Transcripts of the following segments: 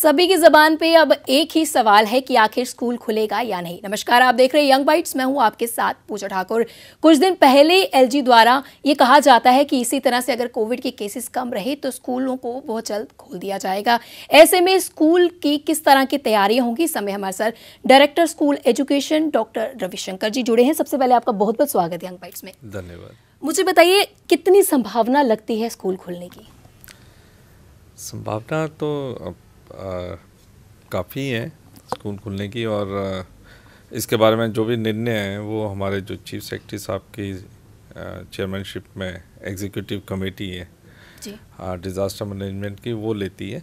सभी की जबान पे अब एक ही सवाल है कि आखिर स्कूल खुलेगा या नहीं। नमस्कार, आप देख रहे हैं यंग बाइट्स, मैं हूं आपके साथ पूजा ठाकुर। कुछ दिन पहले एलजी द्वारा ये कहा जाता है कि इसी तरह से अगर कोविड के केसेस कम रहे तो स्कूलों को बहुत जल्द खोल दिया जाएगा। ऐसे में स्कूल की किस तरह की तैयारियां होंगी, समय हमारे साथ director school education doctor Ravishankar ji जुड़े हैं। सबसे पहले आपका बहुत बहुत स्वागत है यंग बाइट्स में। धन्यवाद। मुझे बताइए, कितनी संभावना लगती है स्कूल खुलने की? संभावना तो काफ़ी है स्कूल खुलने की, और इसके बारे में जो भी निर्णय हैं वो हमारे जो चीफ सेक्रेटरी साहब की चेयरमैनशिप में एग्जीक्यूटिव कमेटी है जी, डिज़ास्टर मैनेजमेंट की, वो लेती है।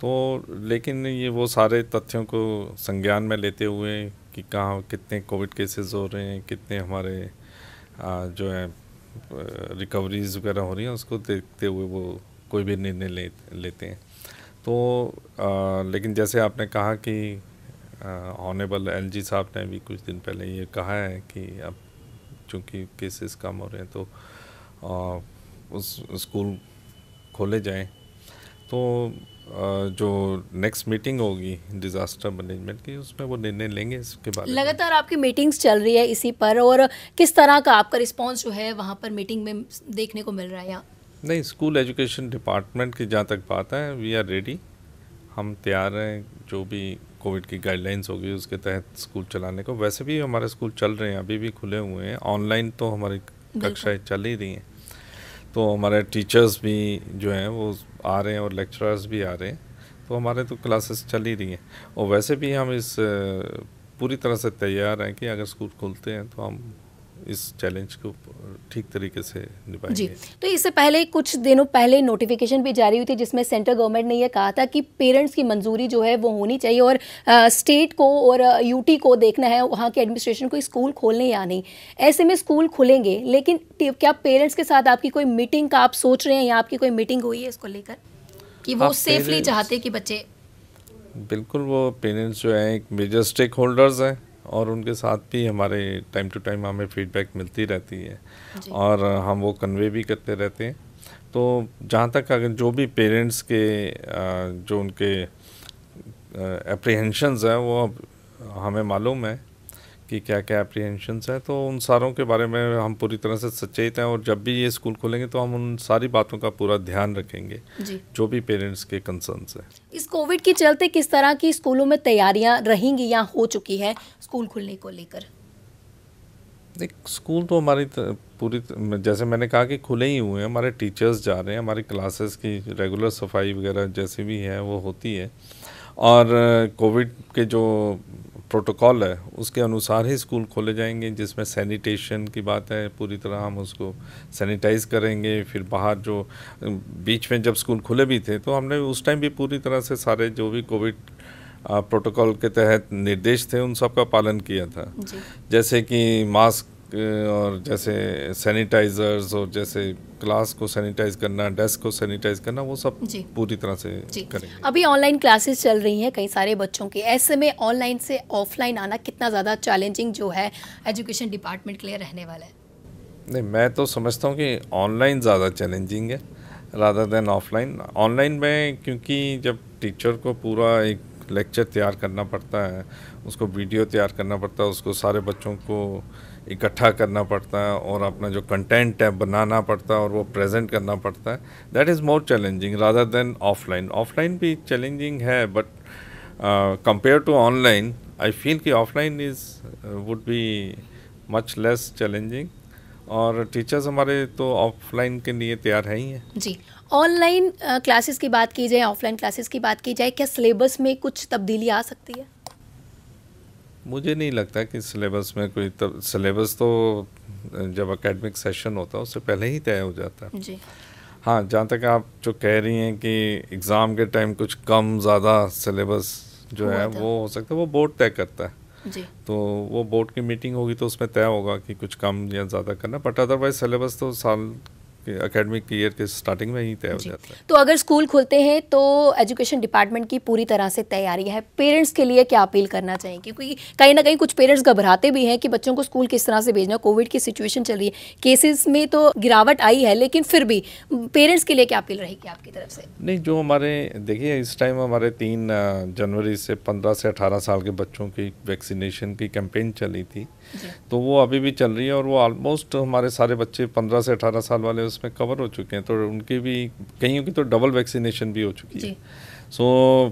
तो लेकिन ये वो सारे तथ्यों को संज्ञान में लेते हुए कि कहाँ कितने कोविड केसेस हो रहे हैं, कितने हमारे जो है रिकवरीज वगैरह हो रही हैं, उसको देखते हुए वो कोई भी निर्णय लेते हैं। तो लेकिन जैसे आपने कहा कि ऑनरेबल एलजी साहब ने भी कुछ दिन पहले ये कहा है कि अब चूँकि केसेस कम हो रहे हैं तो उस स्कूल खोले जाएं। तो जो नेक्स्ट मीटिंग होगी डिज़ास्टर मैनेजमेंट की, उसमें वो निर्णय लेंगे इसके बारे में। लगातार आपकी मीटिंग्स चल रही है इसी पर, और किस तरह का आपका रिस्पांस जो है वहाँ पर मीटिंग में देखने को मिल रहा है? यहाँ नहीं, स्कूल एजुकेशन डिपार्टमेंट की जहाँ तक बात है, वी आर रेडी, हम तैयार हैं जो भी कोविड की गाइडलाइंस होगी उसके तहत स्कूल चलाने को। वैसे भी हमारे स्कूल चल रहे हैं, अभी भी खुले हुए हैं, ऑनलाइन तो हमारी कक्षाएं चल ही रही हैं। तो हमारे टीचर्स भी जो हैं वो आ रहे हैं और लेक्चरर्स भी आ रहे हैं, तो हमारे तो क्लासेस चल ही रही हैं। और वैसे भी हम इस पूरी तरह से तैयार हैं कि अगर स्कूल खुलते हैं तो हम इस चैलेंज को ठीक तरीके से निभाएंगे जी। तो इससे पहले कुछ दिनों पहले नोटिफिकेशन भी जारी हुई थी जिसमें सेंट्रल गवर्नमेंट ने यह कहा था कि पेरेंट्स की मंजूरी जो है वो होनी चाहिए, और स्टेट को और यूटी को देखना है, वहाँ के एडमिनिस्ट्रेशन को स्कूल खोलने या नहीं। ऐसे में स्कूल खुलेंगे, लेकिन क्या पेरेंट्स के साथ आपकी कोई मीटिंग का आप सोच रहे हैं, या आपकी कोई मीटिंग हुई है इसको लेकर कि वो सेफली चाहते कि बच्चे? बिल्कुल, वो पेरेंट्स जो हैं एक मेजर स्टेक होल्डर्स हैं, और उनके साथ भी हमारे टाइम टू टाइम हमें फीडबैक मिलती रहती है और हम वो कन्वे भी करते रहते हैं। तो जहाँ तक अगर जो भी पेरेंट्स के जो उनके एप्रीहेंशंस हैं वो हमें मालूम है कि क्या क्या एप्रीहेंशंस हैं, तो उन सारों के बारे में हम पूरी तरह से सचेत हैं, और जब भी ये स्कूल खोलेंगे तो हम उन सारी बातों का पूरा ध्यान रखेंगे जो भी पेरेंट्स के कंसर्न्स हैं। इस कोविड के चलते किस तरह की स्कूलों में तैयारियां रहेंगी या हो चुकी है स्कूल खुलने को लेकर? देख, स्कूल तो हमारी पूरी, जैसे मैंने कहा कि खुले ही हुए हैं, हमारे टीचर्स जा रहे हैं, हमारी क्लासेस की रेगुलर सफाई वगैरह जैसे भी है वो होती है, और कोविड के जो प्रोटोकॉल है उसके अनुसार ही स्कूल खोले जाएंगे, जिसमें सैनिटेशन की बात है, पूरी तरह हम उसको सैनिटाइज़ करेंगे। फिर बाहर जो बीच में जब स्कूल खुले भी थे तो हमने उस टाइम भी पूरी तरह से सारे जो भी कोविड प्रोटोकॉल के तहत निर्देश थे उन सब का पालन किया था, जैसे कि मास्क और जैसे सैनिटाइजर्स, और जैसे क्लास को सैनिटाइज करना, डेस्क को सैनिटाइज करना, वो सब पूरी तरह से करेंगे। अभी ऑनलाइन क्लासेस चल रही हैं कई सारे बच्चों की, ऐसे में ऑनलाइन से ऑफलाइन आना कितना ज़्यादा चैलेंजिंग जो है एजुकेशन डिपार्टमेंट के लिए रहने वाला है? नहीं, मैं तो समझता हूँ कि ऑनलाइन ज़्यादा चैलेंजिंग है रादर देन ऑफलाइन। ऑनलाइन में क्योंकि जब टीचर को पूरा एक लेक्चर तैयार करना पड़ता है, उसको वीडियो तैयार करना पड़ता है, उसको सारे बच्चों को इकट्ठा करना पड़ता है, और अपना जो कंटेंट है बनाना पड़ता है और वो प्रेजेंट करना पड़ता है, that is more challenging rather than offline. Offline भी चैलेंजिंग है, but compare to online I feel कि offline is would be much less challenging, और टीचर्स हमारे तो ऑफलाइन के लिए तैयार है ही हैं जी। ऑनलाइन क्लासेस की बात की जाए, ऑफलाइन क्लासेस की बात की जाए, क्या सिलेबस में कुछ तब्दीली आ सकती है? मुझे नहीं लगता कि सिलेबस में कोई सिलेबस तो जब एकेडमिक सेशन होता है उससे पहले ही तय हो जाता है जी। हाँ, जहाँ तक आप जो कह रही हैं कि एग्ज़ाम के टाइम कुछ कम ज़्यादा सिलेबस जो है वो हो सकता है, वो बोर्ड तय करता है जी। तो वो बोर्ड की मीटिंग होगी तो उसमें तय होगा कि कुछ कम या ज़्यादा करना, बट अदरवाइज सिलेबस तो साल एकेडमिक ईयर के स्टार्टिंग में ही तय हो जाता है। तो अगर स्कूल खुलते हैं तो एजुकेशन डिपार्टमेंट की पूरी तरह से तैयारी है। पेरेंट्स के लिए क्या अपील करना चाहेंगे, क्योंकि कहीं ना कहीं कुछ पेरेंट्स घबराते भी हैं कि बच्चों को स्कूल किस तरह से भेजना। कोविड की सिचुएशन चल रही है, केसेस में तो गिरावट आई है, लेकिन फिर भी पेरेंट्स के लिए क्या अपील रहेगी आपकी तरफ से? नहीं, जो हमारे देखिए इस टाइम हमारे 3 जनवरी से 15 से 18 साल के बच्चों की वैक्सीनेशन की कैंपेन चली थी, तो वो अभी भी चल रही है और वो ऑलमोस्ट हमारे सारे बच्चे 15 से 18 साल वाले उसमें कवर हो चुके हैं। तो उनकी भी कईयों की तो डबल वैक्सीनेशन भी हो चुकी है। सो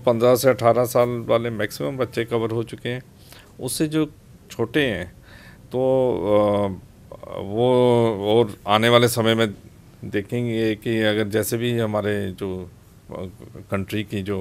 15 से 18 साल वाले मैक्सिमम बच्चे कवर हो चुके हैं। उससे जो छोटे हैं तो वो और आने वाले समय में देखेंगे कि अगर जैसे भी हमारे जो कंट्री की जो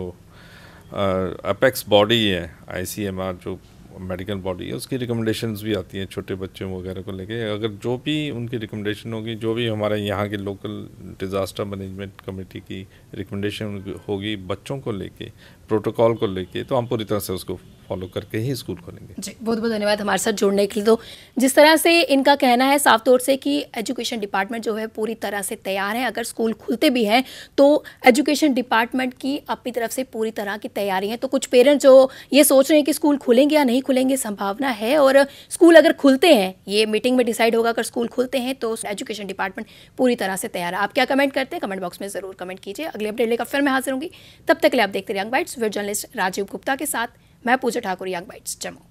अपेक्स बॉडी है ICMR, जो मेडिकल बॉडी है, उसकी रिकमेंडेशंस भी आती हैं छोटे बच्चों वगैरह को लेके। अगर जो भी उनकी रिकमेंडेशन होगी, जो भी हमारे यहाँ के लोकल डिज़ास्टर मैनेजमेंट कमेटी की रिकमेंडेशन होगी बच्चों को लेके, प्रोटोकॉल को लेके, तो हम पूरी तरह से उसको फॉलो करके ही स्कूल खोलेंगे। जी, बहुत बहुत धन्यवाद हमारे साथ जुड़ने के लिए। तो जिस तरह से इनका कहना है साफ तौर से कि एजुकेशन डिपार्टमेंट जो है पूरी तरह से तैयार है। अगर स्कूल खुलते भी हैं तो एजुकेशन डिपार्टमेंट की अपनी तरफ से पूरी तरह की तैयारी है। तो कुछ पेरेंट्स जो ये सोच रहे हैं कि स्कूल खुलेंगे या नहीं खुलेंगे, संभावना है। और स्कूल अगर खुलते हैं, ये मीटिंग में डिसाइड होगा, अगर स्कूल खुलते हैं तो एजुकेशन डिपार्टमेंट पूरी तरह से तैयार है। आप क्या कमेंट करते हैं, कमेंट बॉक्स में ज़रूर कमेंट कीजिए। अगले अपडेट लेकर फिर मैं हाजिर होंगी। तब तक के लिए आप देखते रहिए Young Bites with journalist Rajiv Gupta के साथ। मैं पूजा ठाकुर, यंग बाइट्स, जम्मू।